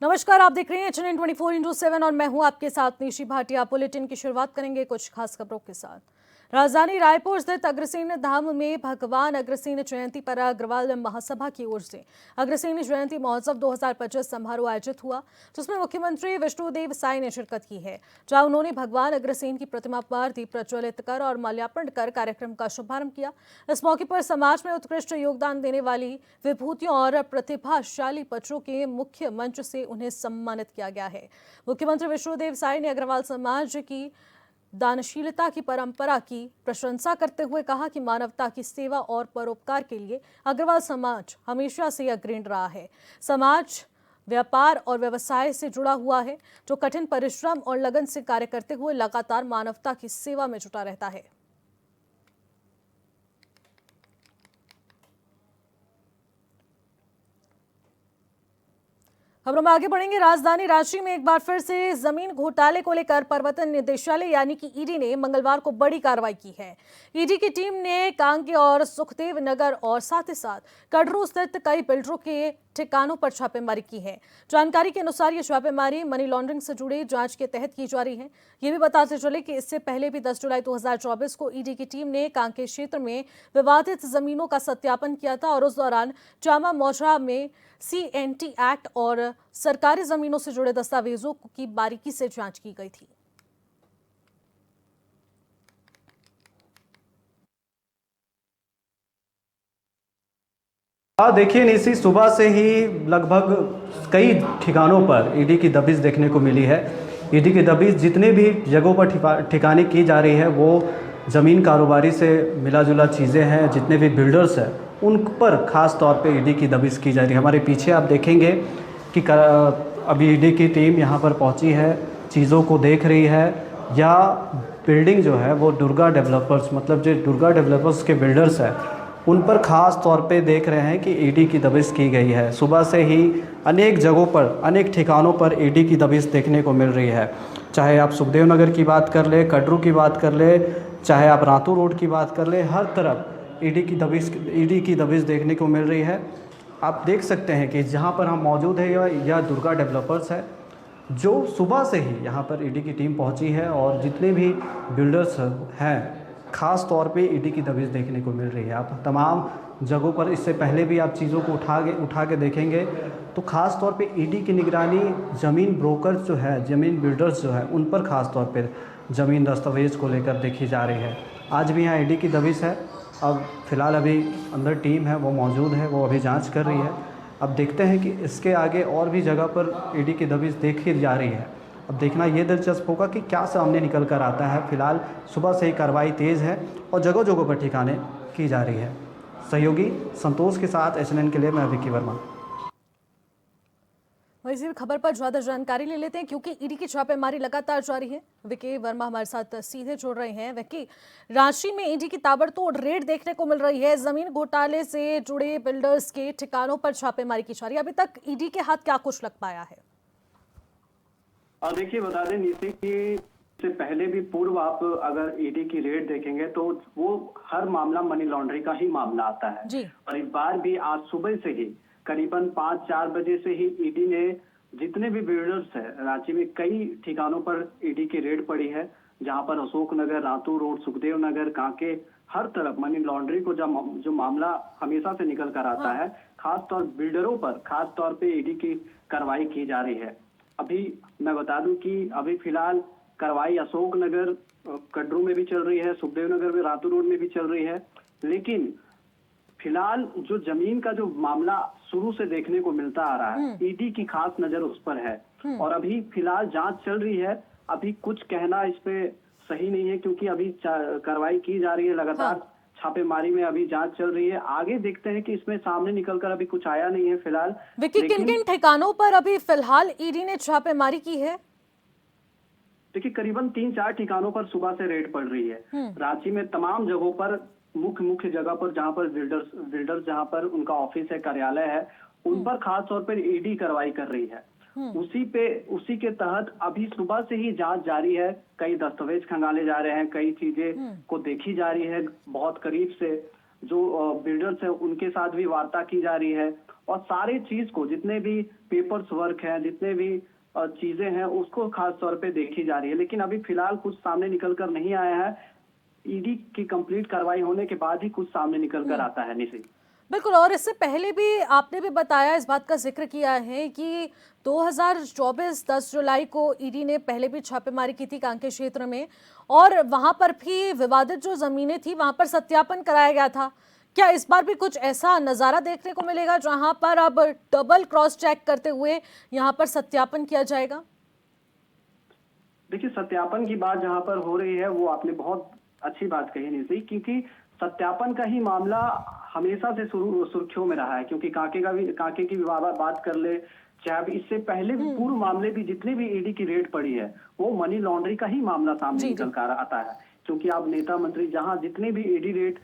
नमस्कार, आप देख रहे हैं HNN 24/7 और मैं हूं आपके साथ निशी भाटिया। बुलेटिन की शुरुआत करेंगे कुछ खास खबरों के साथ। राजधानी रायपुर स्थित अग्रसेन धाम में भगवान अग्रसेन जयंती पर अग्रवाल महासभा की ओर से अग्रसेन जयंती महोत्सव 2025 समारोह आयोजित हुआ, जिसमें मुख्यमंत्री विष्णुदेव साय ने शिरकत की है, जहां उन्होंने भगवान अग्रसेन की प्रतिमा पर दीप प्रज्वलित कर और माल्यार्पण कर कार्यक्रम का शुभारंभ किया। इस मौके पर समाज में उत्कृष्ट योगदान देने वाली विभूतियों और प्रतिभाशाली बच्चों के मुख्य मंच से उन्हें सम्मानित किया गया है। मुख्यमंत्री विष्णुदेव साय ने अग्रवाल समाज की दानशीलता की परंपरा की प्रशंसा करते हुए कहा कि मानवता की सेवा और परोपकार के लिए अग्रवाल समाज हमेशा से अग्रणी रहा है। समाज व्यापार और व्यवसाय से जुड़ा हुआ है, जो कठिन परिश्रम और लगन से कार्य करते हुए लगातार मानवता की सेवा में जुटा रहता है। खबरों में आगे बढ़ेंगे। राजधानी रांची में एक बार फिर से जमीन घोटाले को लेकर प्रवर्तन निदेशालय यानी कि ईडी ने मंगलवार को बड़ी कार्रवाई की है। ईडी की टीम ने कांके और सुखदेव नगर और साथ ही साथ कड़रू स्थित कई बिल्डरों के ठिकानों पर छापेमारी की है। जानकारी के अनुसार ये छापेमारी मनी लॉन्ड्रिंग से जुड़ी जांच के तहत की जा रही है। ये भी बताते चले कि इससे पहले भी 10 जुलाई 2024 को ईडी की टीम ने कांके क्षेत्र में विवादित जमीनों का सत्यापन किया था और उस दौरान जामा मौजा में CNT एक्ट और सरकारी जमीनों से जुड़े दस्तावेजों की बारीकी से जांच की गई थी। देखिए निशी, सुबह से ही लगभग कई ठिकानों पर ईडी की दबिश देखने को मिली है। ईडी की दबिश जितने भी जगहों पर ठिकाने की जा रही है वो ज़मीन कारोबारी से मिला जुला चीज़ें हैं, जितने भी बिल्डर्स हैं उन पर ख़ास तौर पे ईडी की दबिश की जा रही है। हमारे पीछे आप देखेंगे कि अभी ईडी की टीम यहाँ पर पहुँची है, चीज़ों को देख रही है। या बिल्डिंग जो है वो दुर्गा डेवलपर्स, मतलब जो दुर्गा डेवलपर्स के बिल्डर्स हैं उन पर ख़ास तौर पे देख रहे हैं कि ईडी की दबिश की गई है। सुबह से ही अनेक जगहों पर, अनेक ठिकानों पर ईडी की दबिश देखने को मिल रही है। चाहे आप सुखदेव नगर की बात कर ले, कड़रू की बात कर ले, चाहे आप रातू रोड की बात कर ले, हर तरफ ईडी की दबिश देखने को मिल रही है। आप देख सकते हैं कि जहाँ पर हम मौजूद है यह दुर्गा डेवलपर्स है, जो सुबह से ही यहाँ पर ईडी की टीम पहुँची है और जितने भी बिल्डर्स हैं ख़ास तौर पे ईडी की दबिश देखने को मिल रही है। आप तमाम जगहों पर इससे पहले भी आप चीज़ों को उठा के देखेंगे तो ख़ास तौर पे ईडी की निगरानी ज़मीन ब्रोकर्स जो है, ज़मीन बिल्डर्स जो है, उन पर ख़ास तौर पे ज़मीन दस्तावेज़ को लेकर देखी जा रही है। आज भी यहाँ ईडी की दबिश है। अब फ़िलहाल अभी अंदर टीम है वो मौजूद है, वो अभी जाँच कर रही है। अब देखते हैं कि इसके आगे और भी जगह पर ईडी की दबिश देखी जा रही है। अब देखना ये दिलचस्प होगा कि क्या सामने निकल कर आता है। फिलहाल सुबह से ही कार्रवाई तेज़ है और जगह जगह पर ठिकाने की जा रही है। सहयोगी संतोष के साथ HNN के लिए मैं विक्की वर्मा। इसी खबर पर ज्यादा जानकारी ले लेते हैं, क्योंकि ईडी की छापेमारी लगातार जारी है। विक्की वर्मा हमारे साथ सीधे जुड़ रहे हैं। विक्की, रांची में ईडी की ताबड़तोड़ रेड देखने को मिल रही है। जमीन घोटाले से जुड़े बिल्डर्स के ठिकानों पर छापेमारी की जा रही है। अभी तक ईडी के हाथ क्या कुछ लग पाया है? देखिए, बता दें नीति कि से पहले भी पूर्व आप अगर ईडी की रेड देखेंगे तो वो हर मामला मनी लॉन्ड्रिंग का ही मामला आता है जी। और इस बार भी आज सुबह से ही करीबन 5-4 बजे से ही ईडी ने जितने भी बिल्डर्स है रांची में कई ठिकानों पर ईडी की रेड पड़ी है, जहां पर अशोक नगर, रातू रोड, सुखदेव नगर, कांके, हर तरफ मनी लॉन्ड्रिंग को जो मामला हमेशा से निकल कर आता है, खास तौर बिल्डरों पर खास तौर पे ईडी की कार्रवाई की जा रही है। अभी मैं बता दूं कि अभी फिलहाल कार्रवाई अशोक नगर, कड़रू में भी चल रही है, सुखदेव नगर में, रातू रोड में भी चल रही है। लेकिन फिलहाल जो जमीन का जो मामला शुरू से देखने को मिलता आ रहा है, ईडी की खास नजर उस पर है और अभी फिलहाल जांच चल रही है। अभी कुछ कहना इस पे सही नहीं है, क्योंकि अभी कार्रवाई की जा रही है लगातार। छापेमारी में अभी जांच चल रही है। आगे देखते हैं कि इसमें सामने निकलकर अभी कुछ आया नहीं है फिलहाल। विक्की, किन किन ठिकानों पर अभी फिलहाल ईडी ने छापेमारी की है? देखिए, करीबन 3-4 ठिकानों पर सुबह से रेड पड़ रही है। रांची में तमाम जगहों पर, मुख्य जगह पर जहां पर बिल्डर्स जहां पर उनका ऑफिस है, कार्यालय है, उन पर खास तौर पर ईडी कार्रवाई कर रही है। उसी के तहत अभी सुबह से ही जांच जारी है। कई दस्तावेज खंगाले जा रहे हैं, कई चीजें को देखी जा रही है बहुत करीब से। जो बिल्डर्स है उनके साथ भी वार्ता की जा रही है और सारे चीज को, जितने भी पेपर्स वर्क है, जितने भी चीजें हैं, उसको खास तौर पे देखी जा रही है। लेकिन अभी फिलहाल कुछ सामने निकल कर नहीं आया है। ईडी की कंप्लीट कार्रवाई होने के बाद ही कुछ सामने निकल कर आता है। निशी, बिल्कुल, और इससे पहले भी आपने भी बताया, इस बात का जिक्र किया है कि 2024 10 जुलाई को ईडी ने पहले भी छापेमारी की थी कांके क्षेत्र में, और वहां पर भी विवादित जो जमीनें थी वहां पर सत्यापन कराया गया था। क्या इस बार भी कुछ ऐसा नजारा देखने को मिलेगा जहां पर अब डबल क्रॉस चेक करते हुए यहां पर सत्यापन किया जाएगा? देखिए, सत्यापन की बात जहां पर हो रही है, वो आपने बहुत अच्छी बात कही निशी, क्योंकि सत्यापन का ही मामला हमेशा से सुर्खियों में रहा है। क्योंकि कांके की बात कर ले, चाहे अब इससे पहले भी पूर्व मामले भी, जितने भी ईडी की रेड पड़ी है, वो मनी लॉन्ड्रिंग का ही मामला सामने निकल कर आता है। क्योंकि आप नेता मंत्री जहां जितने भी ईडी रेड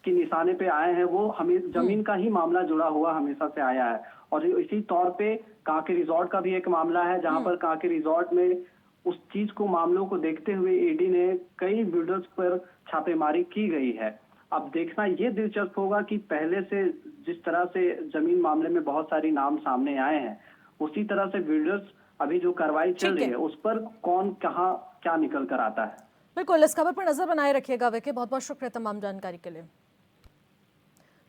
के निशाने पे आए हैं, वो हमें जमीन का ही मामला जुड़ा हुआ हमेशा से आया है। और इसी तौर पे कांके रिजॉर्ट का भी एक मामला है, जहां पर कांके रिजॉर्ट में उस चीज को, मामलों को देखते हुए ईडी ने कई बिल्डर्स पर छापेमारी की गई है। अब देखना ये दिलचस्प होगा कि पहले से जिस तरह से जमीन मामले में बहुत सारी नाम सामने आए हैं, उसी तरह से बिल्डर्स अभी जो कार्रवाई चल रही है उस पर कौन कहाँ क्या निकल कर आता है। बिल्कुल, इस खबर पर नजर बनाए रखिएगा। वेके, बहुत बहुत शुक्रिया तमाम जानकारी के लिए।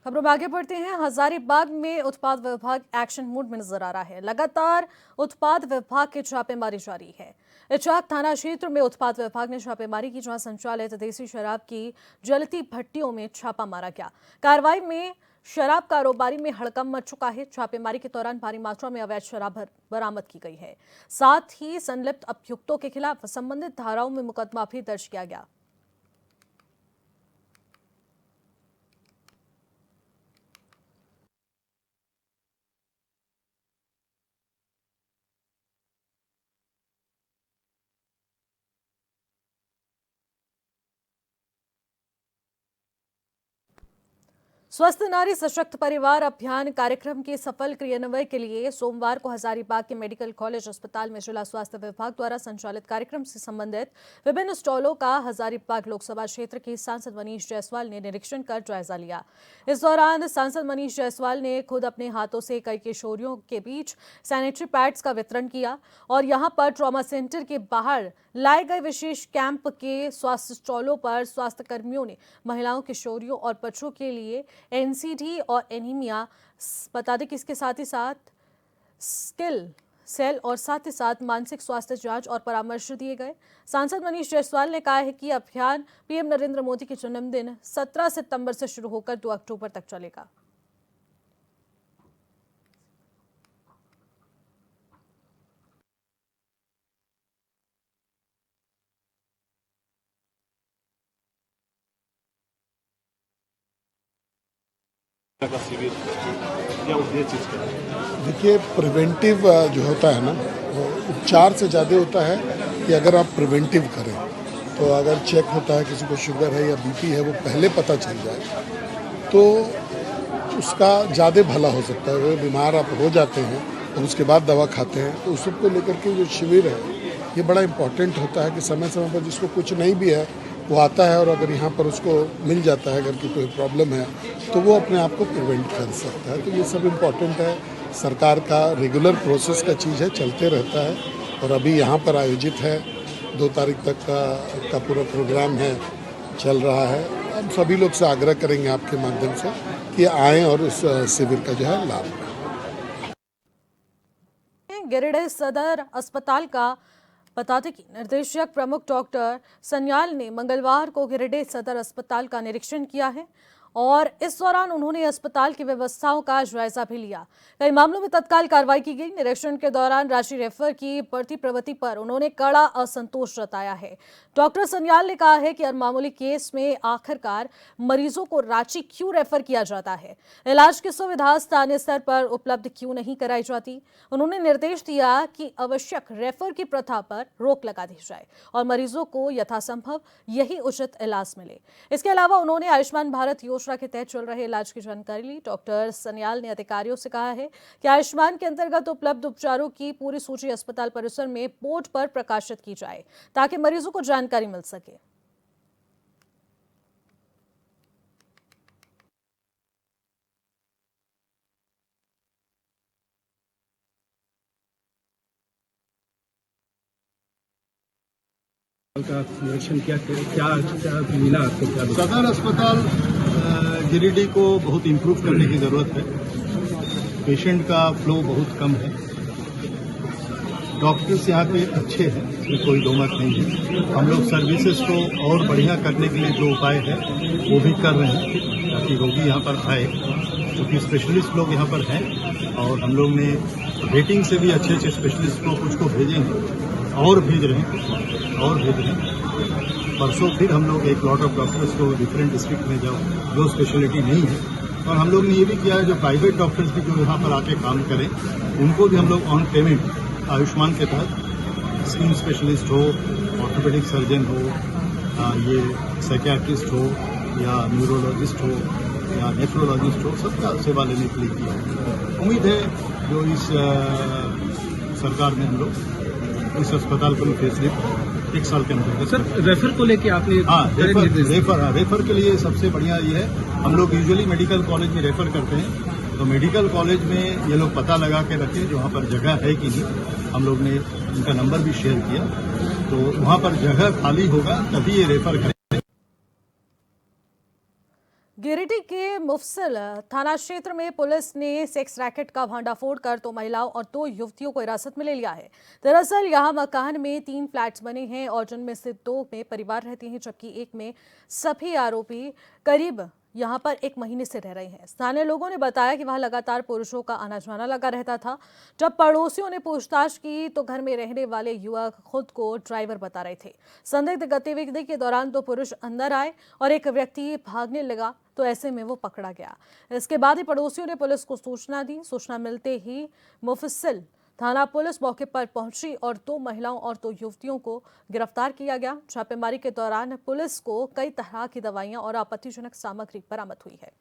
खबरों में आगे बढ़ते हैं। हजारीबाग में उत्पाद विभाग एक्शन मोड में नजर आ रहा है। लगातार उत्पाद विभाग की छापेमारी जारी है। इचाक थाना क्षेत्र में उत्पाद विभाग ने छापेमारी की, जहां संचालित देसी शराब की जलती भट्टियों में छापा मारा गया। कार्रवाई में शराब कारोबारी में हड़कंप मच चुका है। छापेमारी के दौरान भारी मात्रा में अवैध शराब बरामद की गई है। साथ ही संलिप्त अभियुक्तों के खिलाफ संबंधित धाराओं में मुकदमा भी दर्ज किया गया। स्वस्थ नारी सशक्त परिवार अभियान कार्यक्रम के सफल क्रियान्वयन के लिए सोमवार को हजारीबाग के मेडिकल कॉलेज अस्पताल में जिला स्वास्थ्य विभाग द्वारा संचालित कार्यक्रम से संबंधित विभिन्न स्टॉलों का हजारीबाग लोकसभा क्षेत्र के सांसद मनीष जायसवाल ने निरीक्षण कर जायजा लिया। इस दौरान सांसद मनीष जायसवाल ने खुद अपने हाथों से कई किशोरियों के बीच सैनिटरी पैड्स का वितरण किया और यहां पर ट्रॉमा सेंटर के बाहर लाए गए विशेष कैंप के स्वास्थ्य स्टॉलों पर स्वास्थ्य कर्मियों ने महिलाओं, किशोरियों और बच्चों के लिए एनसीडी और एनीमिया, बता दें कि इसके साथ ही साथ स्किल सेल और साथ ही साथ मानसिक स्वास्थ्य जांच और परामर्श दिए गए। सांसद मनीष जायसवाल ने कहा है कि अभियान पीएम नरेंद्र मोदी के जन्मदिन 17 सितंबर से शुरू होकर 2 अक्टूबर तक चलेगा। का शिविर क्या उद्देश्य इसका? देखिए, प्रिवेंटिव जो होता है ना, वो उपचार से ज़्यादा होता है कि अगर आप प्रिवेंटिव करें तो अगर चेक होता है किसी को शुगर है या बीपी है, वो पहले पता चल जाए तो उसका ज़्यादा भला हो सकता है। वो बीमार आप हो जाते हैं और उसके बाद दवा खाते हैं, तो उस सबको लेकर के जो शिविर है ये बड़ा इम्पोर्टेंट होता है कि समय समय पर जिसको कुछ नहीं भी है वो आता है और अगर यहाँ पर उसको मिल जाता है, अगर की कोई प्रॉब्लम है तो वो अपने आप को प्रिवेंट कर सकता है। तो ये सब इम्पोर्टेंट है, सरकार का रेगुलर प्रोसेस का चीज़ है, चलते रहता है। और अभी यहाँ पर आयोजित है 2 तारीख तक का पूरा प्रोग्राम है, चल रहा है। हम सभी लोग से आग्रह करेंगे आपके माध्यम से कि आएँ और इस शिविर का जो है लाभ लें। गिरिडीह सदर अस्पताल का बता दें कि निर्देशक प्रमुख डॉक्टर सन्याल ने मंगलवार को गिरिडीह सदर अस्पताल का निरीक्षण किया है और इस दौरान उन्होंने अस्पताल की व्यवस्थाओं का जायजा भी लिया। कई मामलों में तत्काल कार्रवाई की गई। निरीक्षण के दौरान राशि रेफर की बढ़ती प्रवृत्ति पर उन्होंने कड़ा असंतोष जताया है। डॉक्टर सन्याल ने कहा है कि हर मामूली केस में आखिरकार मरीजों को रांची क्यों रेफर किया जाता है, इलाज की सुविधा स्थानीय स्तर पर उपलब्ध क्यों नहीं कराई जाती। उन्होंने निर्देश दिया कि आवश्यक रेफर की प्रथा पर रोक लगा दी जाए और मरीजों को यथासंभव यही उचित इलाज मिले। इसके अलावा उन्होंने आयुष्मान भारत योजना के तहत चल रहे इलाज की जानकारी ली। डॉक्टर सन्याल ने अधिकारियों से कहा है कि आयुष्मान के अंतर्गत उपलब्ध उपचारों की पूरी सूची अस्पताल परिसर में बोर्ड पर प्रकाशित की जाए ताकि मरीजों को जानकारी मिल सके। का निरीक्षण किया, क्या मिला आपको? क्या सदर अस्पताल गिरिडीह को बहुत इम्प्रूव करने की ज़रूरत है। पेशेंट का फ्लो बहुत कम है। डॉक्टर्स यहाँ पे अच्छे हैं, इसमें कोई दो मत नहीं है। हम लोग सर्विसेज को और बढ़िया करने के लिए जो उपाय है वो भी कर रहे हैं ताकि रोगी यहाँ पर आए, क्योंकि स्पेशलिस्ट लोग यहाँ पर हैं और हम लोग ने रेटिंग से भी अच्छे अच्छे स्पेशलिस्ट को कुछ को भेजे हैं और भेज रहे हैं। परसों फिर हम लोग एक लॉट ऑफ डॉक्टर्स को डिफरेंट डिस्ट्रिक्ट में जाओ जो स्पेशलिटी नहीं है, और हम लोग ने ये भी किया है जो प्राइवेट डॉक्टर्स भी जो यहाँ पर आके काम करें उनको भी हम लोग ऑन पेमेंट आयुष्मान के तहत स्किन स्पेशलिस्ट हो, ऑर्थोपेडिक सर्जन हो, ये साइकियाट्रिस्ट हो या न्यूरोलॉजिस्ट हो या नेफ्रोलॉजिस्ट हो, सबका सेवा लेने के लिए किया। उम्मीद है जो इस सरकार में हम लोग इस अस्पताल को फेसलिफ्ट 1 साल के अंदर। सर, रेफर को लेके आपने रेफर के लिए सबसे बढ़िया ये है, हम लोग यूजुअली मेडिकल कॉलेज में रेफर करते हैं, तो मेडिकल कॉलेज में ये लोग पता लगा के रखें जो वहाँ पर जगह है कि नहीं। हम लोग ने उनका नंबर भी शेयर किया, तो वहाँ पर जगह खाली होगा तभी ये रेफर करें। गिरिडीह के मुफस्सिल थाना क्षेत्र में पुलिस ने सेक्स रैकेट का भांडाफोड़ कर 2 महिलाओं और 2 युवतियों को हिरासत में ले लिया है। दरअसल यहां मकान में 3 फ्लैट्स बने हैं और जिनमें से 2 में परिवार रहते हैं, जबकि एक में सभी आरोपी करीब यहां पर 1 महीने से रह रहे हैं। स्थानीय लोगों ने बताया कि वहां लगातार पुरुषों का आना जाना लगा रहता था। जब पड़ोसियों ने पूछताछ की तो घर में रहने वाले युवक खुद को ड्राइवर बता रहे थे। संदिग्ध गतिविधि के दौरान 2 पुरुष अंदर आए और एक व्यक्ति भागने लगा, तो ऐसे में वो पकड़ा गया। इसके बाद ही पड़ोसियों ने पुलिस को सूचना दी। सूचना मिलते ही मुफस्सिल थाना पुलिस मौके पर पहुंची और 2 महिलाओं और 2 युवतियों को गिरफ्तार किया गया। छापेमारी के दौरान पुलिस को कई तरह की दवाइयां और आपत्तिजनक सामग्री बरामद हुई है।